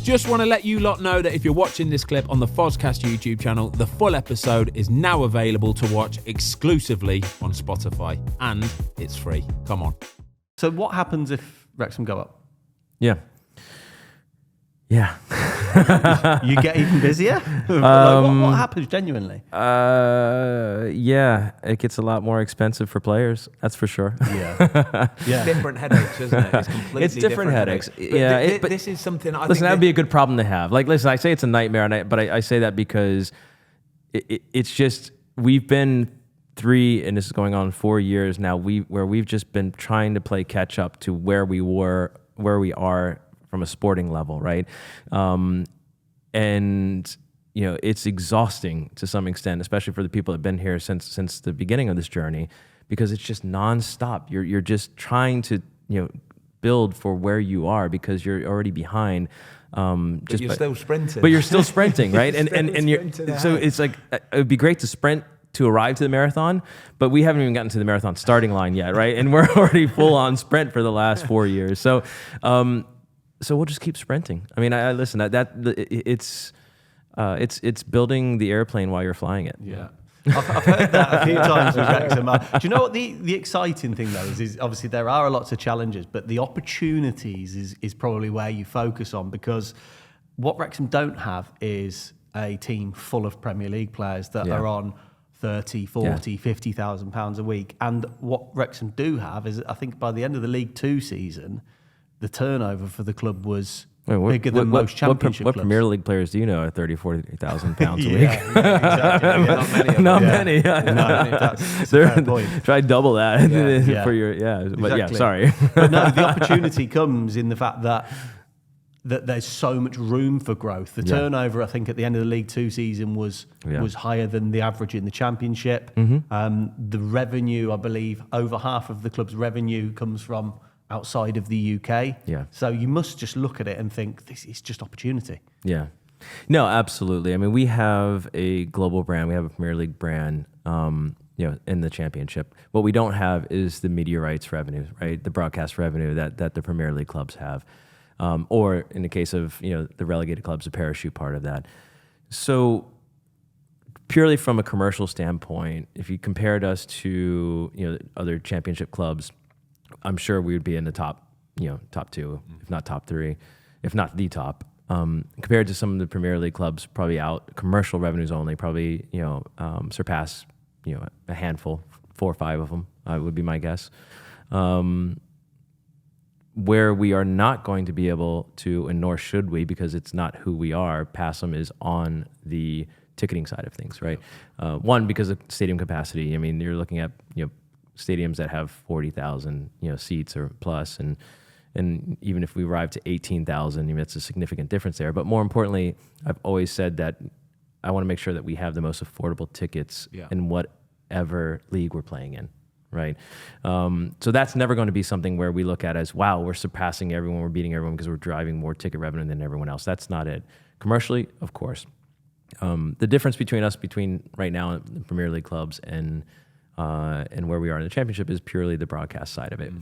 Just want to let you lot know that if you're watching this clip on the Fozcast YouTube channel, the full episode is now available to watch exclusively on Spotify, and it's free. Come on. So what happens if Wrexham go up? Yeah. You get even busier? What happens genuinely? Yeah, it gets a lot more expensive for players. That's for sure. Yeah. Different headaches, isn't it? It's completely It's different headaches. But this is something I think... Listen, that would be a good problem to have. Like, listen, I say it's a nightmare, but I say that because it's just, we've been 3, and this is going on 4 years now, where we've just been trying to play catch up to where we are from a sporting level, right? And it's exhausting to some extent, especially for the people that have been here since the beginning of this journey, because it's just nonstop. You're just trying to build for where you are because you're already behind. But you're still sprinting. But you're still sprinting, right? So it's like it would be great to sprint to arrive to the marathon, but we haven't even gotten to the marathon starting line yet, right? And we're already full on sprint for the last 4 years. So we'll just keep sprinting. I mean, I listen. It's building the airplane while you're flying it. Yeah, I've heard that a few times with Wrexham. Do you know what the exciting thing though is obviously there are lots of challenges, but the opportunities is probably where you focus on, because what Wrexham don't have is a team full of Premier League players that are on 30, 40, 50,000 pounds a week. And what Wrexham do have is, I think by the end of the League Two season, the turnover for the club was bigger than most championship what clubs. Premier League players do you know are 30, 40,000 pounds a week? Exactly. Not many. That's a fair point. Try double that for your But Exactly. sorry. But no, the opportunity comes in the fact that there's so much room for growth. The turnover, I think, at the end of the League Two season was higher than the average in the Championship. The revenue, I believe, over half of the club's revenue comes from outside of the UK. Yeah. So you must just look at it and think, this is just opportunity. Yeah. No, absolutely. I mean, we have a global brand. We have a Premier League brand, in the Championship. What we don't have is the media rights revenue, right? The broadcast revenue that the Premier League clubs have. Or in the case of, the relegated clubs, the parachute part of that. So purely from a commercial standpoint, if you compared us to, other Championship clubs, I'm sure we would be in the top 2, if not top 3, if not the top. Compared to some of the Premier League clubs, probably out commercial revenues only, probably surpass a handful, 4 or 5 of them would be my guess. Where we are not going to be able to, and nor should we, because it's not who we are, pass them is on the ticketing side of things, right? One, because of stadium capacity. I mean, you're looking at stadiums that have 40,000 seats or plus, and even if we arrive to 18,000, it's a significant difference there. But more importantly, I've always said that I want to make sure that we have the most affordable tickets in whatever league we're playing in. Right. So that's never going to be something where we look at as, wow, we're surpassing everyone, we're beating everyone because we're driving more ticket revenue than everyone else. That's not it. Commercially, of course. The difference between right now the Premier League clubs and where we are in the Championship is purely the broadcast side of it.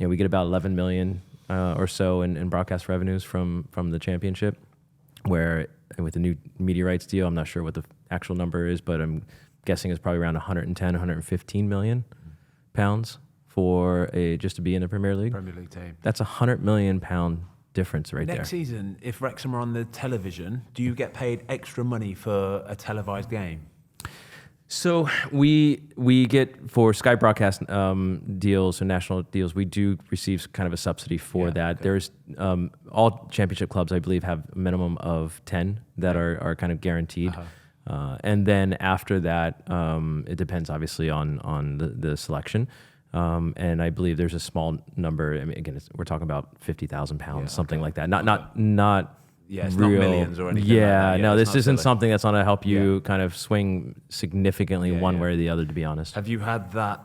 We get about 11 million or so in broadcast revenues from the Championship, where with the new media rights deal, I'm not sure what the actual number is, but I'm guessing it's probably around 110, 115 million pounds for just to be in the Premier League team. That's £100 million difference right Next season, if Wrexham are on the television, do you get paid extra money for a televised game? So we get, for Sky broadcast deals and national deals, we do receive kind of a subsidy for that. Okay. There's all Championship clubs, I believe, have a minimum of 10 that are kind of guaranteed. And then after that, it depends obviously on the selection. And I believe there's a small number. I mean, again, we're talking about £50,000, something like that. Not it's real, not millions or anything. No, this isn't something that's going to help you kind of swing significantly one way or the other, to be honest. Have you had that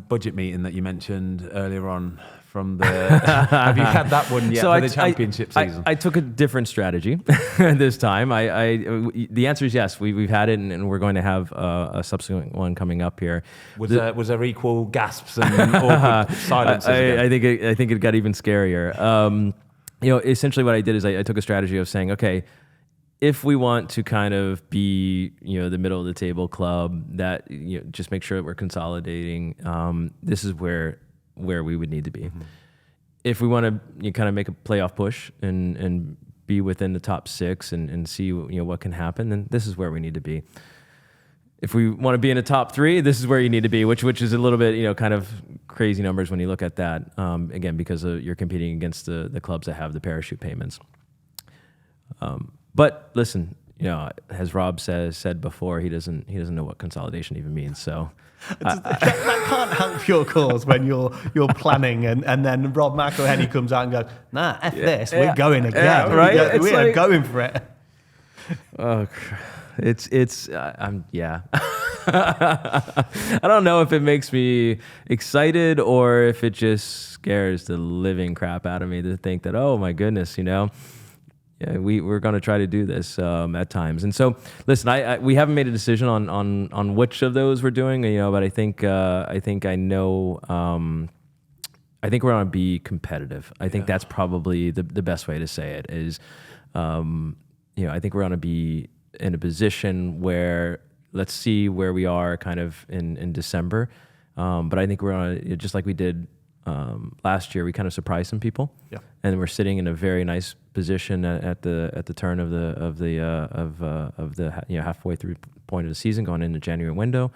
budget meeting that you mentioned earlier on from the... have you had that one yet for the Championship season? I took a different strategy this time. The answer is yes. We've had it, and we're going to have a subsequent one coming up here. Was there equal gasps and awkward silences? I think it got even scarier. essentially what I did is I took a strategy of saying, okay, if we want to kind of be, the middle of the table club that, just make sure that we're consolidating, this is where we would need to be. Mm-hmm. If we want to kind of make a playoff push and be within the top 6 and see, what can happen, then this is where we need to be. If we want to be in the top 3, this is where you need to be, which is a little bit, kind of crazy numbers when you look at that. Again, because you're competing against the clubs that have the parachute payments. But listen, as Rob said before, he doesn't know what consolidation even means. So that can't help your cause when you're planning, and then Rob McElhenney comes out and goes, "Nah, F this, we're going again, right? We are going for it." Oh, yeah. I don't know if it makes me excited or if it just scares the living crap out of me to think that, oh my goodness, yeah, we're going to try to do this at times. And so, listen, we haven't made a decision on which of those we're doing, but I think I know. I think we're going to be competitive. I think that's probably the best way to say it is, I think we're going to be in a position where let's see where we are kind of in December. But I think we're on just like we did last year, we kind of surprised some people, and we're sitting in a very nice position at the turn of the halfway through point of the season, going into January window,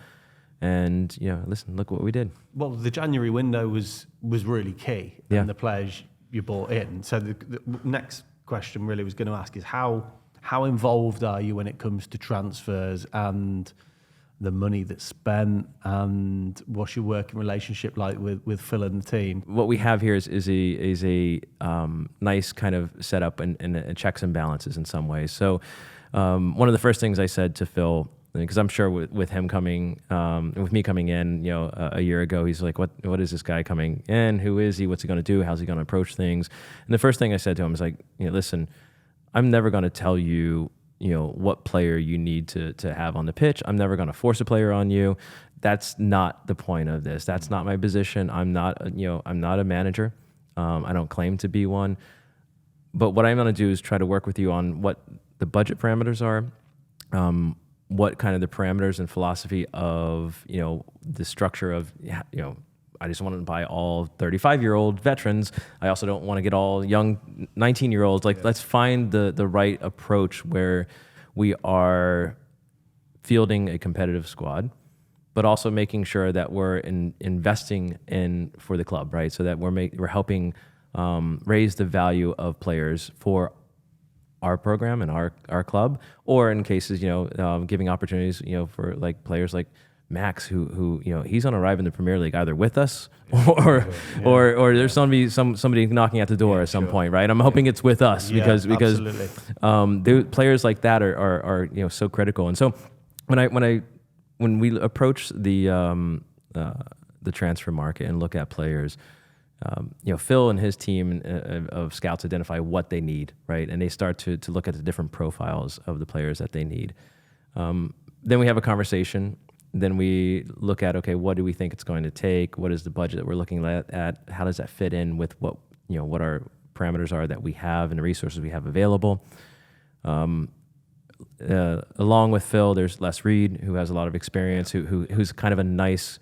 and listen, look what we did. Well, the January window was really key, and the players you brought in. So the next question really was going to ask is how involved are you when it comes to transfers and the money that's spent, and what's your working relationship like with Phil and the team? What we have here is a nice kind of setup and checks and balances in some ways. So one of the first things I said to Phil, because I'm sure with him coming, with me coming in, a year ago, he's like, what is this guy coming in? Who is he? What's he going to do? How's he going to approach things? And the first thing I said to him is like, listen, I'm never going to tell you, what player you need to have on the pitch. I'm never going to force a player on you. That's not the point of this. That's not my position. I'm not a manager. I don't claim to be one. But what I'm going to do is try to work with you on what the budget parameters are, what kind of the parameters and philosophy of, the structure of, I just want to buy all 35-year-old veterans. I also don't want to get all young 19-year-olds. Let's find the right approach where we are fielding a competitive squad, but also making sure that we're investing in for the club, right? So that we're helping raise the value of players for our program and our club, or in cases, giving opportunities, for like players like Max, who he's going to arrive in the Premier League either with us or there's going to be somebody knocking at the door at some point, right? I'm hoping it's with us because the players like that are so critical. And so when we approach the transfer market and look at players, Phil and his team of scouts identify what they need, right? And they start to look at the different profiles of the players that they need. Then we have a conversation. Then we look at, okay, what do we think it's going to take? What is the budget that we're looking at? How does that fit in with what our parameters are that we have and the resources we have available? Along with Phil, there's Les Reed, who has a lot of experience, who's kind of a nice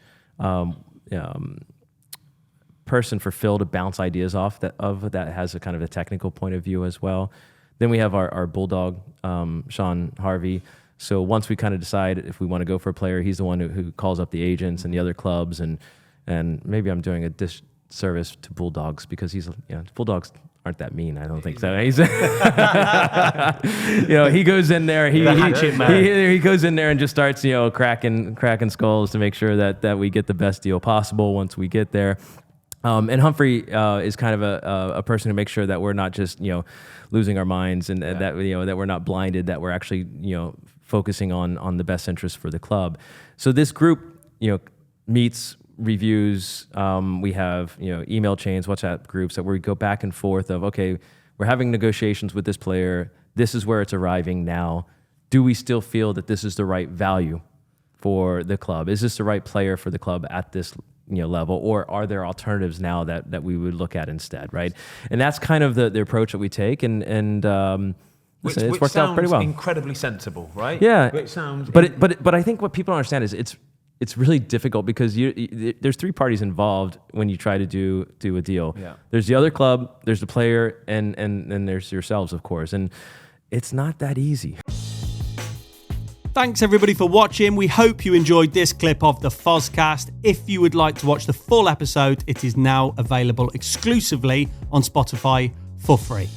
person for Phil to bounce ideas off that has a kind of a technical point of view as well. Then we have our bulldog, Sean Harvey. So once we kind of decide if we want to go for a player, he's the one who calls up the agents and the other clubs, and maybe I'm doing a disservice to Bulldogs because Bulldogs aren't that mean. I don't think so. He's he goes in there, he goes in there and just starts cracking skulls to make sure that we get the best deal possible once we get there. And Humphrey is kind of a person to make sure that we're not just losing our minds and that we're not blinded, that we're actually focusing on the best interest for the club. So this group meets, reviews. We have email chains, WhatsApp groups that we go back and forth of, okay, we're having negotiations with this player. This is where it's arriving now. Do we still feel that this is the right value for the club? Is this the right player for the club at this level, or are there alternatives now that we would look at instead, right? And that's kind of the approach that we take, and Which it's worked out pretty well. Incredibly sensible, right? Yeah, Which sounds. But I think what people don't understand is it's really difficult because there's three parties involved when you try to do a deal. Yeah. There's the other club, there's the player, and then there's yourselves, of course, and it's not that easy. Thanks everybody for watching. We hope you enjoyed this clip of the Fozcast. If you would like to watch the full episode, it is now available exclusively on Spotify for free.